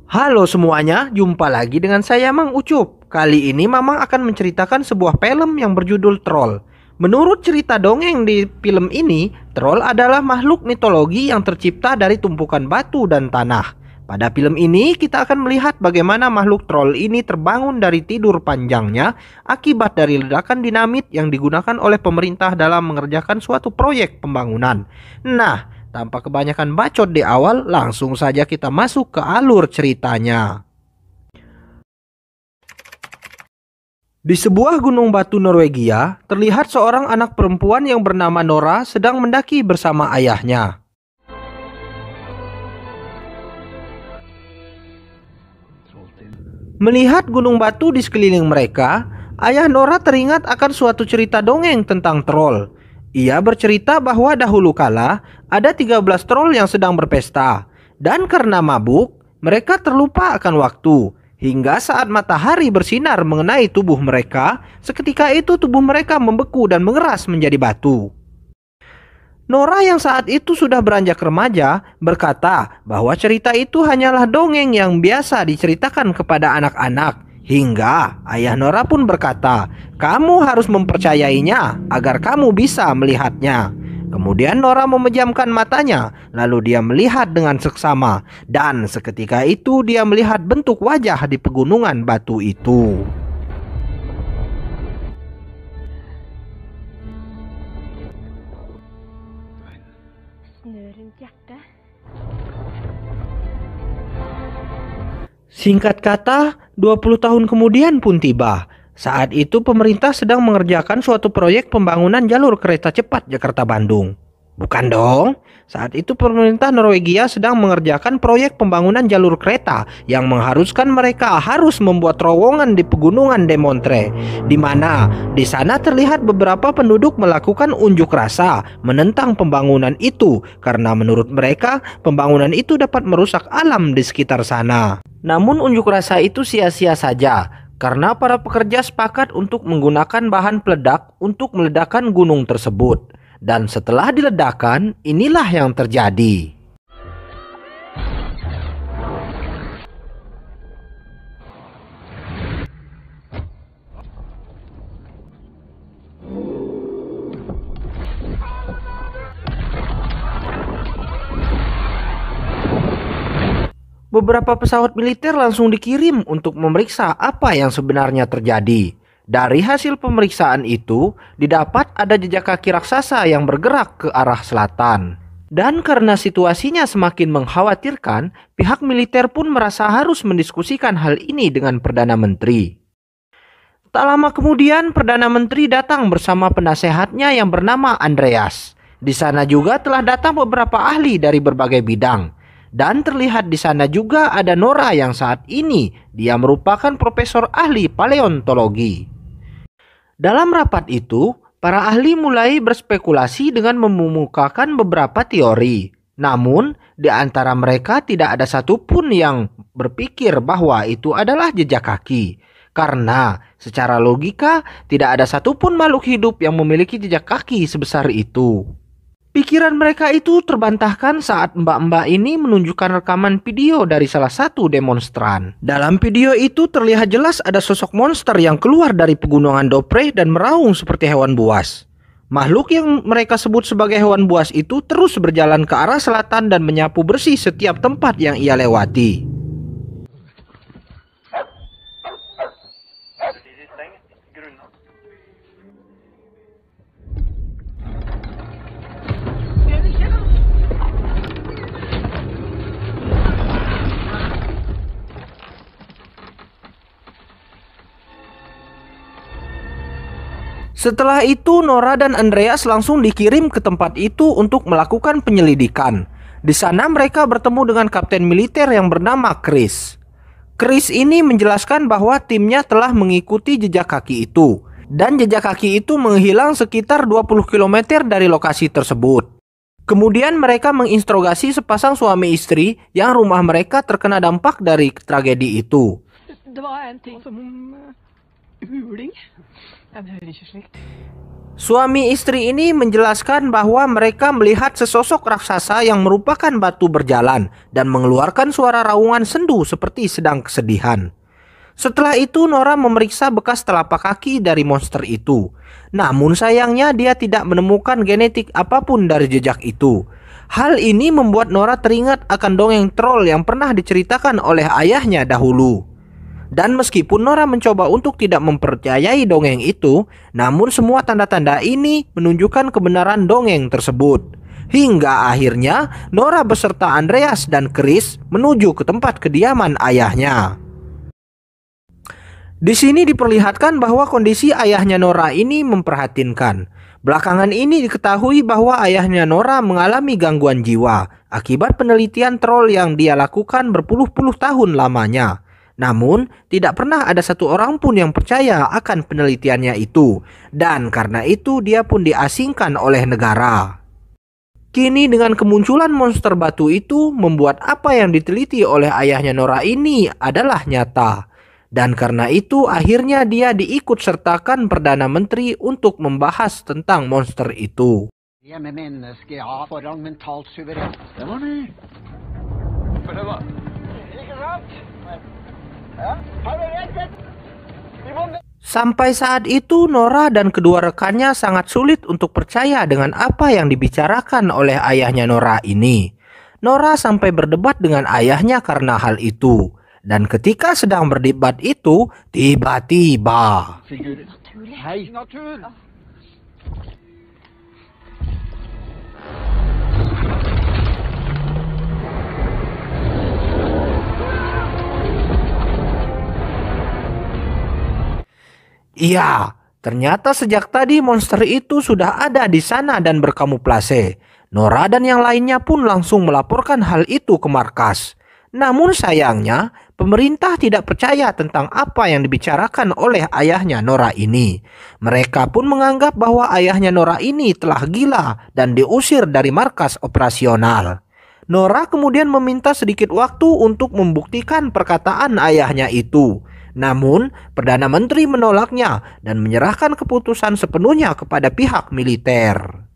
Halo semuanya, jumpa lagi dengan saya Mang Ucup. Kali ini Mamang akan menceritakan sebuah film yang berjudul Troll. Menurut cerita dongeng di film ini, troll adalah makhluk mitologi yang tercipta dari tumpukan batu dan tanah. Pada film ini, kita akan melihat bagaimana makhluk troll ini terbangun dari tidur panjangnya akibat dari ledakan dinamit yang digunakan oleh pemerintah dalam mengerjakan suatu proyek pembangunan. Nah, tanpa kebanyakan bacot di awal, langsung saja kita masuk ke alur ceritanya. Di sebuah gunung batu Norwegia, terlihat seorang anak perempuan yang bernama Nora sedang mendaki bersama ayahnya. Melihat gunung batu di sekeliling mereka, ayah Nora teringat akan suatu cerita dongeng tentang troll. Ia bercerita bahwa dahulu kala ada 13 troll yang sedang berpesta, dan karena mabuk, mereka terlupa akan waktu. Hingga saat matahari bersinar mengenai tubuh mereka, seketika itu tubuh mereka membeku dan mengeras menjadi batu. Nora yang saat itu sudah beranjak remaja berkata bahwa cerita itu hanyalah dongeng yang biasa diceritakan kepada anak-anak. Hingga ayah Nora pun berkata, "Kamu harus mempercayainya agar kamu bisa melihatnya." Kemudian Nora memejamkan matanya, lalu dia melihat dengan seksama, dan seketika itu dia melihat bentuk wajah di pegunungan batu itu. Singkat kata, 20 tahun kemudian pun tiba. Saat itu pemerintah sedang mengerjakan suatu proyek pembangunan jalur kereta cepat Jakarta-Bandung. Bukan dong, saat itu pemerintah Norwegia sedang mengerjakan proyek pembangunan jalur kereta yang mengharuskan mereka harus membuat terowongan di pegunungan Demontre, di mana di sana terlihat beberapa penduduk melakukan unjuk rasa menentang pembangunan itu karena menurut mereka pembangunan itu dapat merusak alam di sekitar sana. Namun unjuk rasa itu sia-sia saja karena para pekerja sepakat untuk menggunakan bahan peledak untuk meledakkan gunung tersebut. Dan setelah diledakkan, inilah yang terjadi. Beberapa pesawat militer langsung dikirim untuk memeriksa apa yang sebenarnya terjadi. Dari hasil pemeriksaan itu, didapat ada jejak kaki raksasa yang bergerak ke arah selatan. Dan karena situasinya semakin mengkhawatirkan, pihak militer pun merasa harus mendiskusikan hal ini dengan Perdana Menteri. Tak lama kemudian, Perdana Menteri datang bersama penasehatnya yang bernama Andreas. Di sana juga telah datang beberapa ahli dari berbagai bidang. Dan terlihat di sana juga ada Nora yang saat ini dia merupakan profesor ahli paleontologi. Dalam rapat itu, para ahli mulai berspekulasi dengan memukakan beberapa teori. Namun, di antara mereka tidak ada satupun yang berpikir bahwa itu adalah jejak kaki. Karena secara logika tidak ada satupun makhluk hidup yang memiliki jejak kaki sebesar itu. Pikiran mereka itu terbantahkan saat mbak-mbak ini menunjukkan rekaman video dari salah satu demonstran. Dalam video itu terlihat jelas ada sosok monster yang keluar dari pegunungan Dopre dan meraung seperti hewan buas. Makhluk yang mereka sebut sebagai hewan buas itu terus berjalan ke arah selatan dan menyapu bersih setiap tempat yang ia lewati. Setelah itu, Nora dan Andreas langsung dikirim ke tempat itu untuk melakukan penyelidikan. Di sana mereka bertemu dengan kapten militer yang bernama Chris. Chris ini menjelaskan bahwa timnya telah mengikuti jejak kaki itu. Dan jejak kaki itu menghilang sekitar 20 km dari lokasi tersebut. Kemudian mereka menginterogasi sepasang suami istri yang rumah mereka terkena dampak dari tragedi itu. Muling? Den hører ikke slikt. Suami istri ini menjelaskan bahwa mereka melihat sesosok raksasa yang merupakan batu berjalan dan mengeluarkan suara raungan sendu seperti sedang kesedihan. Setelah itu Nora memeriksa bekas telapak kaki dari monster itu. Namun sayangnya dia tidak menemukan genetik apapun dari jejak itu. Hal ini membuat Nora teringat akan dongeng troll yang pernah diceritakan oleh ayahnya dahulu. Dan meskipun Nora mencoba untuk tidak mempercayai dongeng itu, namun semua tanda-tanda ini menunjukkan kebenaran dongeng tersebut. Hingga akhirnya Nora beserta Andreas dan Chris menuju ke tempat kediaman ayahnya. Di sini diperlihatkan bahwa kondisi ayahnya Nora ini memprihatinkan. Belakangan ini diketahui bahwa ayahnya Nora mengalami gangguan jiwa akibat penelitian troll yang dia lakukan berpuluh-puluh tahun lamanya. Namun, tidak pernah ada satu orang pun yang percaya akan penelitiannya itu. Dan karena itu dia pun diasingkan oleh negara. Kini dengan kemunculan monster batu itu membuat apa yang diteliti oleh ayahnya Nora ini adalah nyata. Dan karena itu akhirnya dia diikut sertakan Perdana Menteri untuk membahas tentang monster itu. Vi med mennesket har foran mentalt suveren. Stemmer det. Prøv. Ikke sant? Ja? Har du rett? Vi må... Sampai saat itu Nora dan kedua rekannya sangat sulit untuk percaya dengan apa yang dibicarakan oleh ayahnya Nora ini. Nora sampai berdebat dengan ayahnya karena hal itu. Dan ketika sedang berdebat itu, tiba-tiba Hei, natur! Iya, ternyata sejak tadi monster itu sudah ada di sana dan berkamuflase. Nora dan yang lainnya pun langsung melaporkan hal itu ke markas. Namun sayangnya, pemerintah tidak percaya tentang apa yang dibicarakan oleh ayahnya Nora ini. Mereka pun menganggap bahwa ayahnya Nora ini telah gila dan diusir dari markas operasional. Nora kemudian meminta sedikit waktu untuk membuktikan perkataan ayahnya itu. Namun, Perdana Menteri menolaknya dan menyerahkan keputusan sepenuhnya kepada pihak militer.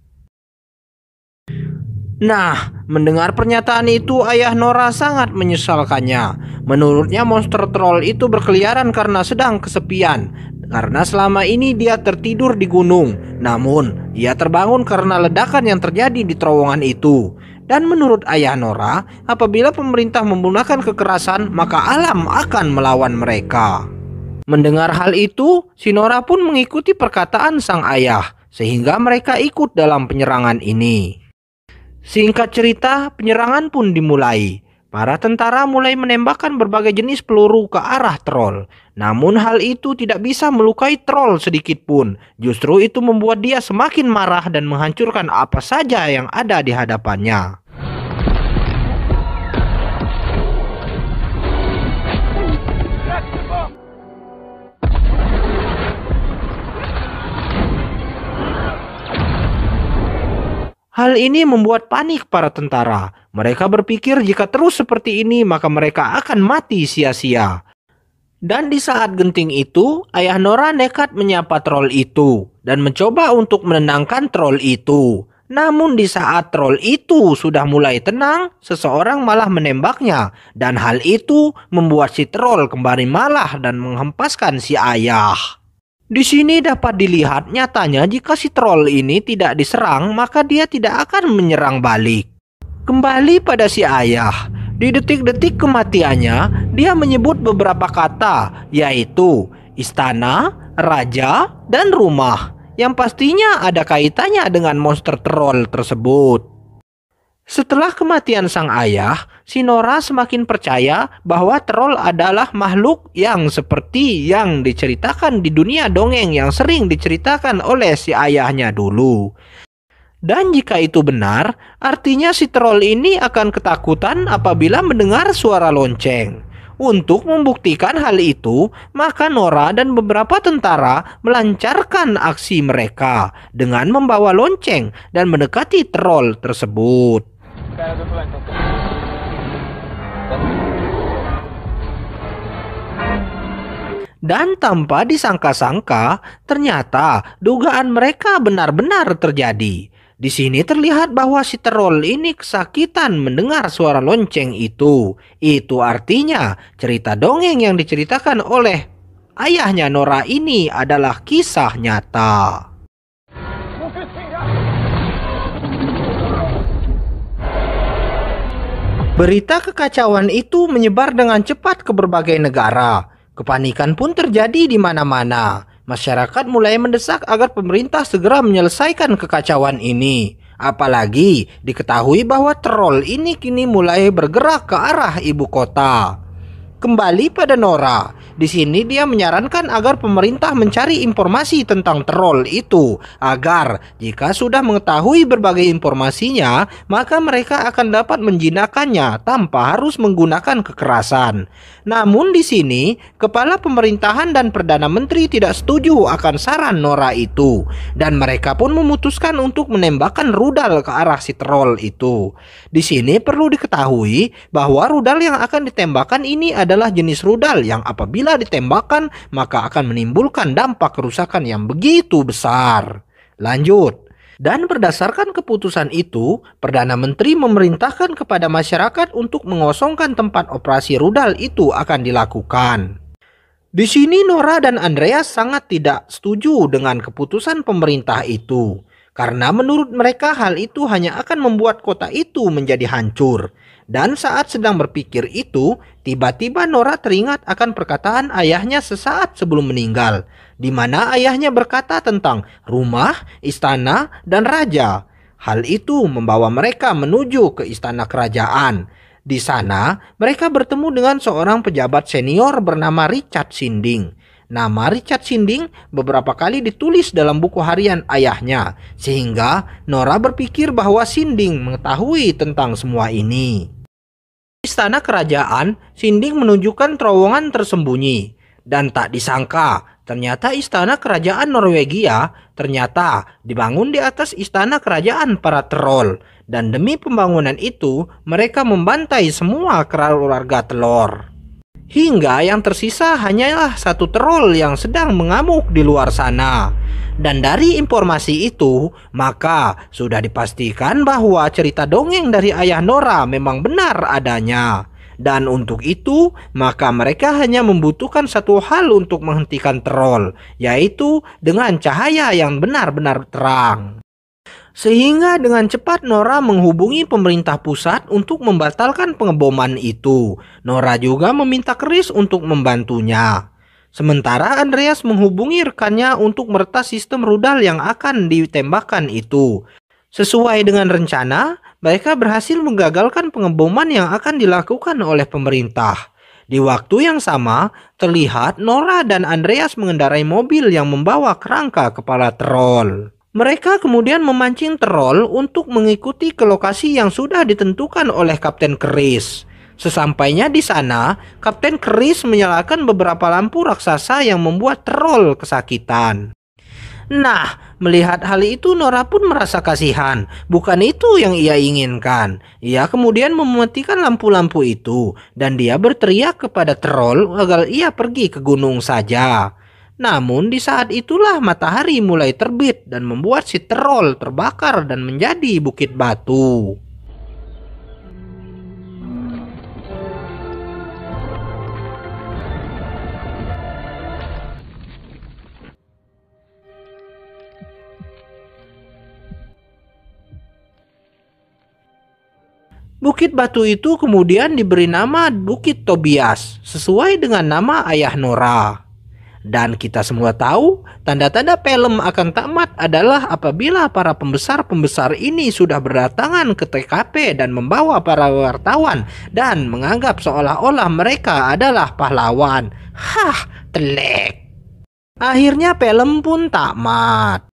Nah, mendengar pernyataan itu ayah Nora sangat menyesalkannya. Menurutnya monster troll itu berkeliaran karena sedang kesepian. Karena selama ini dia tertidur di gunung. Namun, ia terbangun karena ledakan yang terjadi di terowongan itu. Dan menurut ayah Nora, apabila pemerintah menggunakan kekerasan, maka alam akan melawan mereka. Mendengar hal itu, si Nora pun mengikuti perkataan sang ayah. Sehingga mereka ikut dalam penyerangan ini. Singkat cerita, penyerangan pun dimulai. Para tentara mulai menembakkan berbagai jenis peluru ke arah troll. Namun hal itu tidak bisa melukai troll sedikit pun. Justru itu membuat dia semakin marah dan menghancurkan apa saja yang ada di hadapannya. Hal ini membuat panik para tentara. Mereka berpikir jika terus seperti ini maka mereka akan mati sia-sia. Dan di saat genting itu, ayah Nora nekat menyapa troll itu dan mencoba untuk menenangkan troll itu. Namun di saat troll itu sudah mulai tenang, seseorang malah menembaknya. Dan hal itu membuat si troll kembali malah dan menghempaskan si ayah. Di sini dapat dilihat nyatanya jika si troll ini tidak diserang maka dia tidak akan menyerang balik. Kembali pada si ayah, di detik-detik kematiannya dia menyebut beberapa kata yaitu istana, raja, dan rumah yang pastinya ada kaitannya dengan monster troll tersebut. Setelah kematian sang ayah, si Nora semakin percaya bahwa troll adalah makhluk yang seperti yang diceritakan di dunia dongeng yang sering diceritakan oleh si ayahnya dulu. Dan jika itu benar, artinya si troll ini akan ketakutan apabila mendengar suara lonceng. Untuk membuktikan hal itu, maka Nora dan beberapa tentara melancarkan aksi mereka dengan membawa lonceng dan mendekati troll tersebut. Dan tanpa disangka-sangka, ternyata dugaan mereka benar-benar terjadi. Di sini terlihat bahwa si troll ini kesakitan mendengar suara lonceng itu. Itu artinya cerita dongeng yang diceritakan oleh ayahnya Nora ini adalah kisah nyata. Berita kekacauan itu menyebar dengan cepat ke berbagai negara. Kepanikan pun terjadi di mana-mana. Masyarakat mulai mendesak agar pemerintah segera menyelesaikan kekacauan ini. Apalagi diketahui bahwa troll ini kini mulai bergerak ke arah ibu kota. Kembali pada Nora, di sini dia menyarankan agar pemerintah mencari informasi tentang troll itu, agar jika sudah mengetahui berbagai informasinya, maka mereka akan dapat menjinakkannya tanpa harus menggunakan kekerasan. Namun di sini, kepala pemerintahan dan Perdana Menteri tidak setuju akan saran Nora itu, dan mereka pun memutuskan untuk menembakkan rudal ke arah si troll itu. Di sini perlu diketahui bahwa rudal yang akan ditembakkan ini adalah jenis rudal yang apabila ditembakkan maka akan menimbulkan dampak kerusakan yang begitu besar. Lanjut. Dan berdasarkan keputusan itu, Perdana Menteri memerintahkan kepada masyarakat untuk mengosongkan tempat operasi rudal itu akan dilakukan. Di sini Nora dan Andreas sangat tidak setuju dengan keputusan pemerintah itu. Karena menurut mereka hal itu hanya akan membuat kota itu menjadi hancur. Dan saat sedang berpikir itu, tiba-tiba Nora teringat akan perkataan ayahnya sesaat sebelum meninggal, di mana ayahnya berkata tentang rumah, istana, dan raja. Hal itu membawa mereka menuju ke istana kerajaan. Di sana, mereka bertemu dengan seorang pejabat senior bernama Richard Sinding. Nama Richard Sinding beberapa kali ditulis dalam buku harian ayahnya, sehingga Nora berpikir bahwa Sinding mengetahui tentang semua ini. Di istana kerajaan, Sinding menunjukkan terowongan tersembunyi, dan tak disangka ternyata istana kerajaan Norwegia ternyata dibangun di atas istana kerajaan para troll, dan demi pembangunan itu mereka membantai semua keluarga telur. Hingga yang tersisa hanyalah satu troll yang sedang mengamuk di luar sana. Dan dari informasi itu, maka sudah dipastikan bahwa cerita dongeng dari ayah Nora memang benar adanya. Dan untuk itu, maka mereka hanya membutuhkan satu hal untuk menghentikan troll, yaitu dengan cahaya yang benar-benar terang. Sehingga dengan cepat Nora menghubungi pemerintah pusat untuk membatalkan pengeboman itu. Nora juga meminta Chris untuk membantunya. Sementara Andreas menghubungi rekannya untuk meretas sistem rudal yang akan ditembakkan itu. Sesuai dengan rencana, mereka berhasil menggagalkan pengeboman yang akan dilakukan oleh pemerintah. Di waktu yang sama, terlihat Nora dan Andreas mengendarai mobil yang membawa kerangka kepala troll. Mereka kemudian memancing troll untuk mengikuti ke lokasi yang sudah ditentukan oleh Kapten Chris. Sesampainya di sana, Kapten Chris menyalakan beberapa lampu raksasa yang membuat troll kesakitan. Nah, melihat hal itu Nora pun merasa kasihan. Bukan itu yang ia inginkan. Ia kemudian mematikan lampu-lampu itu, dan dia berteriak kepada troll agar ia pergi ke gunung saja. Namun di saat itulah matahari mulai terbit dan membuat si troll terbakar dan menjadi bukit batu. Bukit batu itu kemudian diberi nama Bukit Tobias sesuai dengan nama ayah Nora. Dan kita semua tahu, tanda-tanda film akan tamat adalah apabila para pembesar-pembesar ini sudah berdatangan ke TKP dan membawa para wartawan dan menganggap seolah-olah mereka adalah pahlawan. Hah, telek. Akhirnya film pun tamat.